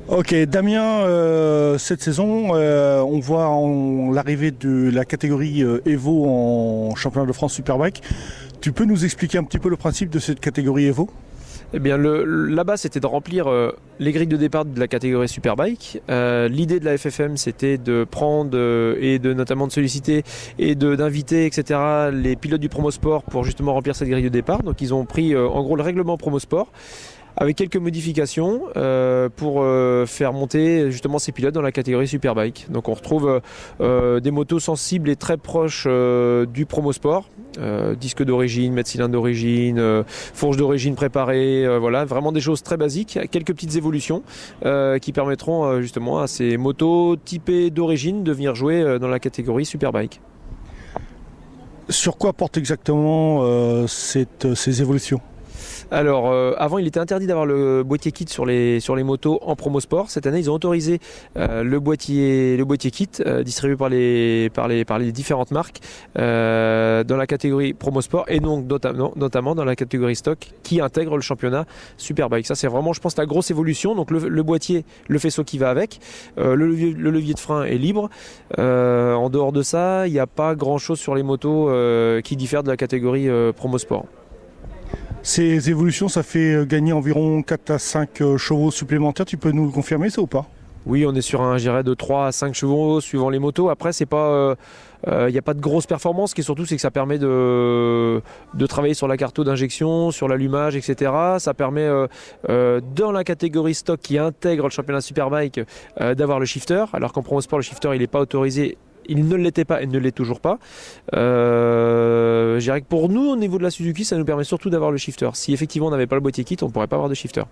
Ok, Damien, cette saison, on voit l'arrivée de la catégorie Evo en championnat de France Superbike. Tu peux nous expliquer un petit peu le principe de cette catégorie Evo? Eh bien, là-bas, c'était de remplir les grilles de départ de la catégorie Superbike. L'idée de la FFM, c'était de prendre et de notamment de solliciter et d'inviter, etc., les pilotes du Promosport pour justement remplir cette grille de départ. Donc, ils ont pris en gros le règlement Promosport avec quelques modifications pour faire monter justement ces pilotes dans la catégorie Superbike. Donc on retrouve des motos sensibles et très proches du Promosport, disque d'origine, mètre cylindre d'origine, fourche d'origine préparée, voilà, vraiment des choses très basiques, quelques petites évolutions qui permettront justement à ces motos typées d'origine de venir jouer dans la catégorie Superbike. Sur quoi portent exactement ces évolutions? Alors, avant, il était interdit d'avoir le boîtier kit sur les motos en Promosport. Cette année, ils ont autorisé le boîtier kit distribué par les différentes marques dans la catégorie Promosport et donc notamment dans la catégorie stock qui intègre le championnat Superbike. Ça, c'est vraiment, je pense, la grosse évolution. Donc, le boîtier, le faisceau qui va avec, le levier de frein est libre. En dehors de ça, il n'y a pas grand-chose sur les motos qui diffèrent de la catégorie Promosport. Ces évolutions, ça fait gagner environ 4 à 5 chevaux supplémentaires. Tu peux nous le confirmer, ça ou pas? Oui, on est sur un GR de 3 à 5 chevaux suivant les motos. Après, c'est pas, n'y a pas de grosse performance. Ce qui est surtout, c'est que ça permet de travailler sur la carte d'injection, sur l'allumage, etc. Ça permet, dans la catégorie stock qui intègre le championnat Superbike, d'avoir le shifter. Alors qu'en Promosport, le shifter, il n'est pas autorisé. Il ne l'était pas et ne l'est toujours pas. Je dirais que pour nous, au niveau de la Suzuki, ça nous permet surtout d'avoir le shifter. Si effectivement on n'avait pas le boîtier kit, on ne pourrait pas avoir de shifter.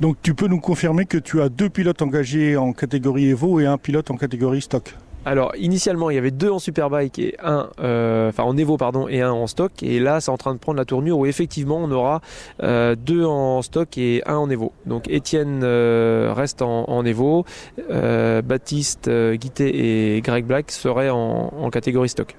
Donc tu peux nous confirmer que tu as 2 pilotes engagés en catégorie Evo et un pilote en catégorie stock? Alors initialement il y avait 2 en Superbike et en Evo pardon, et un en stock, et là c'est en train de prendre la tournure où effectivement on aura 2 en stock et 1 en Evo. Donc Étienne reste en Evo, Baptiste, Guité et Greg Black seraient en catégorie stock.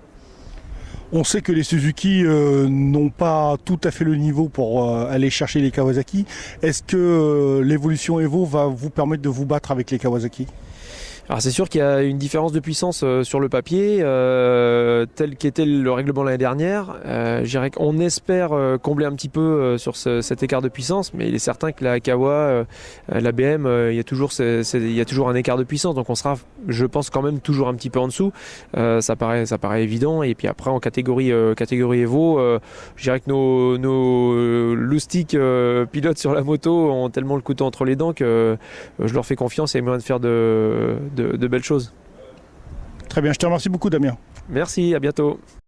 On sait que les Suzuki n'ont pas tout à fait le niveau pour aller chercher les Kawasaki. Est-ce que l'évolution Evo va vous permettre de vous battre avec les Kawasaki? Alors c'est sûr qu'il y a une différence de puissance sur le papier, tel qu'était le règlement l'année dernière. Je dirais qu'on espère combler un petit peu sur cet écart de puissance, mais il est certain que la Kawa, la BM, il y a toujours un écart de puissance, donc on sera, je pense, quand même toujours un petit peu en dessous. Ça paraît évident. Et puis après en catégorie Evo, je dirais que nos loustiques pilotes sur la moto ont tellement le couteau entre les dents que je leur fais confiance et moyen de faire de belles choses. Très bien, je te remercie beaucoup Damien. Merci, à bientôt.